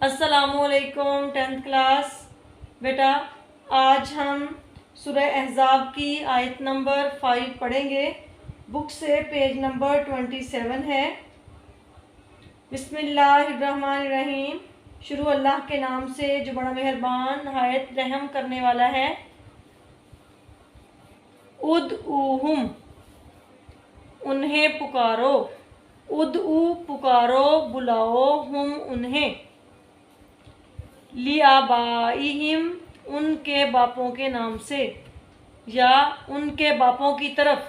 السلام علیکم 10th class بیٹا، آج ہم سورہ احزاب کی آیت نمبر 5 پڑھیں گے۔ بک سے پیج نمبر 27 ہے۔ بسم اللہ الرحمن الرحیم۔ شروع اللہ کے نام سے جو بڑا مہربان نہایت رحم کرنے والا ہے۔ ادعوہم، انہیں پکارو، ادعو پکارو بلاؤ، ہم انہیں، لِآبائِہِم ان کے باپوں کے نام سے یا ان کے باپوں کی طرف،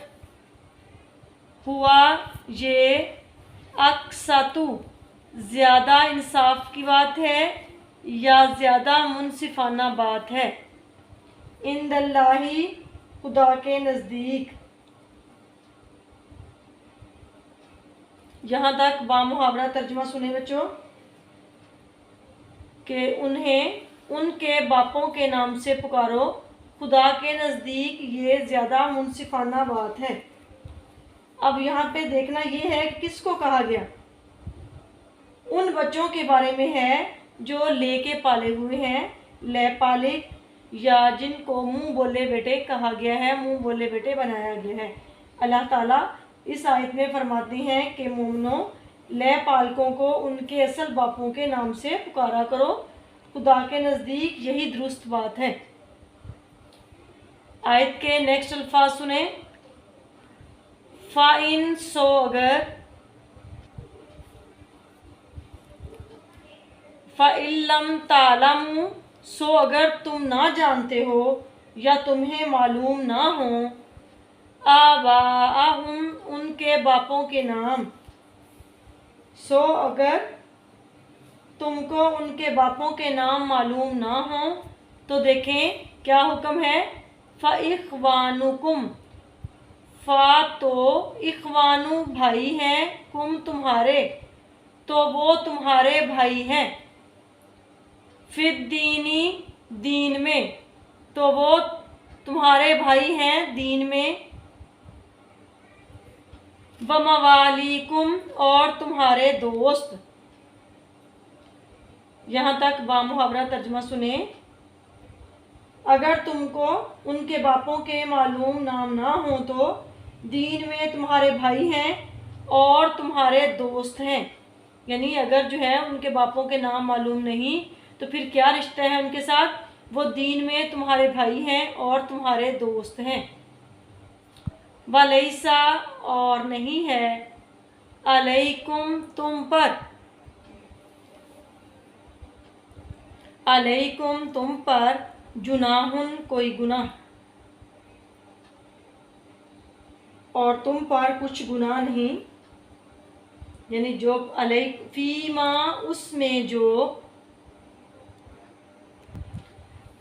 ہوا یہ اقسطُ زیادہ انصاف کی بات ہے یا زیادہ منصفانہ بات ہے، عند اللہ خدا کے نزدیک۔ یہاں تک بامحاورہ ترجمہ سنیں بچوں کہ انہیں ان کے باپوں کے نام سے پکارو، خدا کے نزدیک یہ زیادہ منصفانہ بات ہے۔ اب یہاں پہ دیکھنا یہ ہے کہ کس کو کہا گیا؟ ان بچوں کے بارے میں ہے جو لے کے پالے ہوئے ہیں، لے پالک، یا جن کو منہ بولے بیٹے کہا گیا ہے، منہ بولے بیٹے بنایا گیا ہے۔ اللہ تعالیٰ اس آیت میں فرماتی ہیں کہ مومنوں، لے پالکوں کو ان کے اصل باپوں کے نام سے پکارا کرو، خدا کے نزدیک یہی درست بات ہے۔ آیت کے نیکسٹ الفاظ سنیں۔ فَإِن سو اگر، فَإِن لَّمْ تَعْلَمُوا سو اگر تم نہ جانتے ہو یا تمہیں معلوم نہ ہوں، آباءہم ان کے باپوں کے نام، سو اگر تم کو ان کے باپوں کے نام معلوم نہ ہوں تو دیکھیں کیا حکم ہے۔ فَإِخْوَانُكُمْ، فا تو اخوانو بھائی ہیں، کم تمہارے، تو وہ تمہارے بھائی ہیں، فی الدینی دین میں، تو وہ تمہارے بھائی ہیں دین میں، وموالیکم اور تمہارے دوست۔ یہاں تک بامحاورہ ترجمہ سنیں۔ اگر تم کو ان کے باپوں کے معلوم نام نہ ہوں تو دین میں تمہارے بھائی ہیں اور تمہارے دوست ہیں، یعنی اگر جو ہے ان کے باپوں کے نام معلوم نہیں تو پھر کیا رشتہ ہے ان کے ساتھ؟ وہ دین میں تمہارے بھائی ہیں اور تمہارے دوست ہیں۔ وَلَيْسَ اور نہیں ہے، علیکم تم پر، علیکم تم پر، جناحٌ کوئی گناہ، اور تم پر کچھ گناہ نہیں، یعنی جو فیما اس میں جو،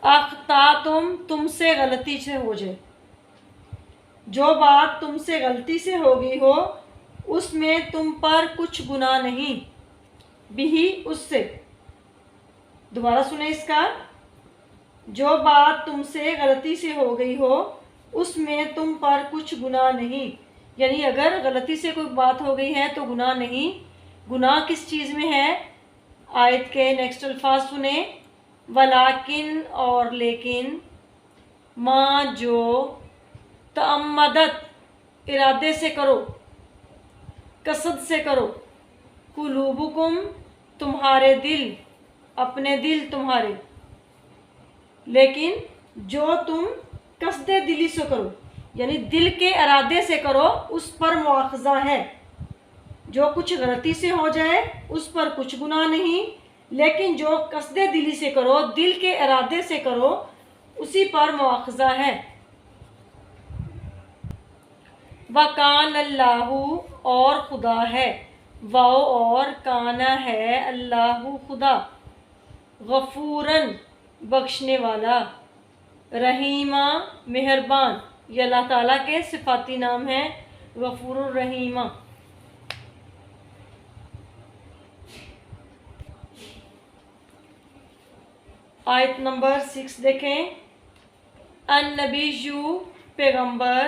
اخطأتم تم سے غلطی سے ہو جائے، جو بات تم سے غلطی سے ہو گئی ہو اس میں تم پر کچھ گناہ نہیں، بھی اس سے۔ دوبارہ سنیں اس کا، جو بات تم سے غلطی سے ہو گئی ہو اس میں تم پر کچھ گناہ نہیں، یعنی اگر غلطی سے کوئی بات ہو گئی ہے تو گناہ نہیں۔ گناہ کس چیز میں ہے؟ آیت کے نیکسٹ الفاظ سنیں۔ ولیکن اور لیکن، ما جو، تعمدت ارادے سے کرو، قصد سے کرو، قلوبکم تمہارے دل، اپنے دل تمہارے، لیکن جو تم قصد دلی سے کرو یعنی دل کے ارادے سے کرو اس پر مواخذہ ہے۔ جو کچھ غلطی سے ہو جائے اس پر کچھ گناہ نہیں، لیکن جو قصد دلی سے کرو، دل کے ارادے سے کرو، اسی پر مواخذہ ہے۔ وَكَانَ اللَّهُ اور خدا ہے، واو اور کانا ہے، اللہ خدا، غفوراً بخشنے والا، رحیمہ مہربان، یہ اللہ تعالیٰ کے صفاتی نام ہیں، غفور الرحیمہ۔ آیت نمبر 6 دیکھیں۔ النبیُّ پیغمبر،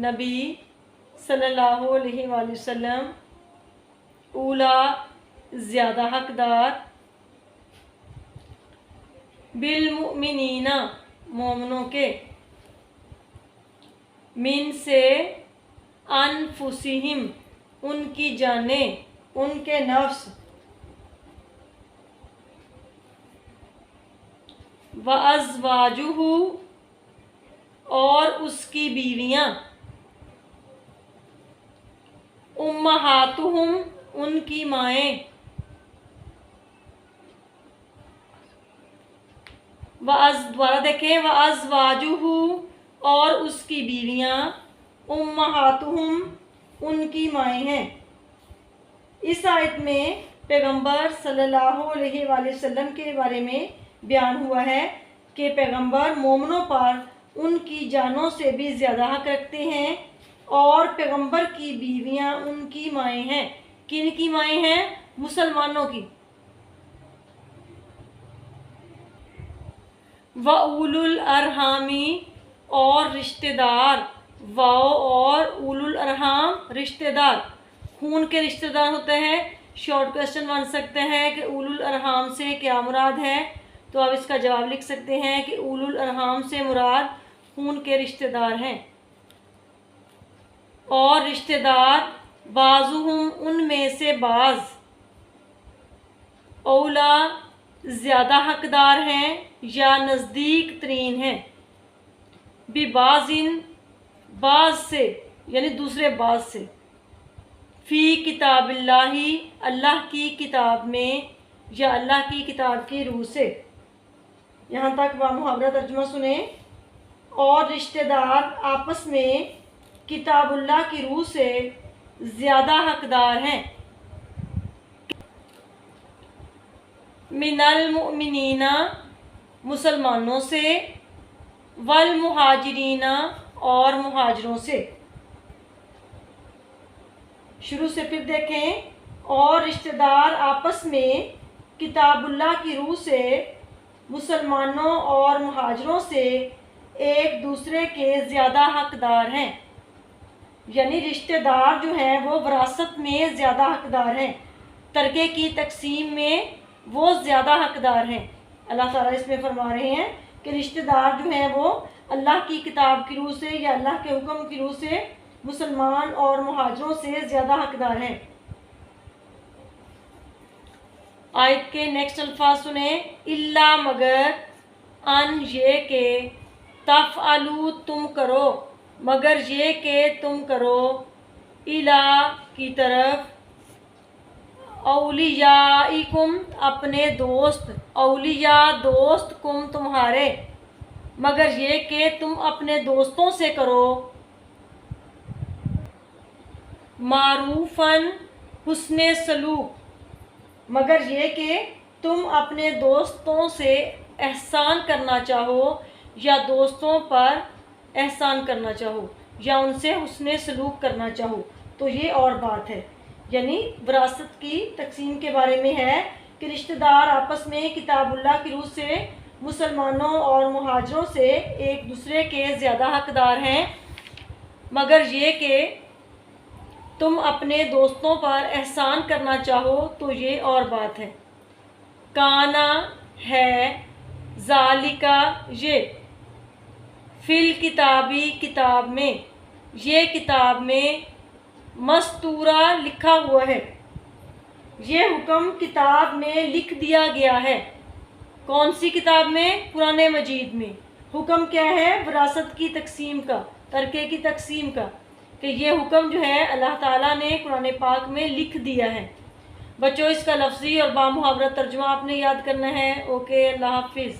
نبی صلی اللہ علیہ وآلہ وسلم، اولا زیادہ حقدار، बिलमुमिनीना मोमनों के, मिन से, अनफुसिहिम उनकी जानें, उनके नफ्स, व अज़वाजुहु और उसकी बीवियां, उम्महातुहुम उनकी माएँ, दोबारा देखें, व अज़वाजुहु और उसकी बीवियां, उम्महातुहुम उनकी माएँ हैं। इस आयत में पैगंबर सल्लल्लाहु अलैहि वसल्लम के बारे में बयान हुआ है कि पैगंबर मोमनों पर उनकी जानों से भी ज़्यादा हक रखते हैं और पैगंबर की बीवियां उनकी माएँ हैं। किन की माएँ हैं? मुसलमानों की। व उलुल अरहामी और रिश्तेदार, वाओ और उलुल अरहाम रिश्तेदार, खून के रिश्तेदार होते हैं। शॉर्ट क्वेश्चन बन सकते हैं कि उलुल अरहाम से क्या मुराद है, तो आप इसका जवाब लिख सकते हैं कि उलुल अरहाम से मुराद खून के रिश्तेदार हैं। और रिश्तेदार बाजुहुम उनमें से बाज, औला ज़्यादा हकदार हैं या नज़दीक तरीन हैं, बिबाजिन बाज से यानी दूसरे बाज से, फ़ी किताबिल्लाही अल्लाह की किताब में या अल्लाह की किताब की रूह से। यहाँ तक मुहावरा तर्जुमा सुने। और रिश्तेदार आपस में किताबुल्लाह की रूह से ज़्यादा हकदार हैं। मिनल मुमिनीना मुसलमानों से, वल मुहाजिरीना और मुहाजिरों से। शुरू से फिर देखें। और रिश्तेदार आपस में किताबुल्लाह की रूह से मुसलमानों और मुहाजिरों से एक दूसरे के ज़्यादा हकदार हैं, यानी रिश्तेदार जो हैं वो विरासत में ज़्यादा हकदार हैं, तरके की तकसीम में वो ज़्यादा हकदार हैं। अल्लाह ताला इसमें फरमा रहे हैं कि रिश्तेदार जो हैं वो अल्लाह की किताब की रूह से या अल्लाह के हुक्म की रूह से मुसलमान और मुहाजिरों से ज़्यादा हकदार हैं। आयत के नेक्स्ट अल्फाज सुने। इल्ला मगर, अन ये के, तफ़अलू तुम करो, मगर ये के तुम करो, इला की तरफ, औलियाइकुम अपने दोस्त, औलिया दोस्त, कुम तुम्हारे, मगर ये कि तुम अपने दोस्तों से करो, मारूफन हुस्ने सलूक, मगर ये कि तुम अपने दोस्तों से एहसान करना चाहो या दोस्तों पर एहसान करना चाहो या उनसे हुस्ने सलूक करना चाहो, तो ये और बात है। यानी विरासत की तकसीम के बारे में है कि रिश्तेदार आपस में किताबुल्लाह की रूह से मुसलमानों और मुहाजिरों से एक दूसरे के ज़्यादा हकदार हैं, मगर ये कि तुम अपने दोस्तों पर एहसान करना चाहो तो ये और बात है। काना है, ज़ालिका ये, फिल किताबी किताब में, ये किताब में, मस्तूरा लिखा हुआ है, ये हुक्म किताब में लिख दिया गया है। कौन सी किताब में? कुरान मजीद में। हुक्म क्या है? विरासत की तकसीम का, तरके की तकसीम का, कि ये हुक्म जो है अल्लाह ताला ने कुरान पाक में लिख दिया है। बच्चों इसका लफ्ज़ी और बामुहावरा तर्जुमा आपने याद करना है। ओके, अल्लाह हाफिज़।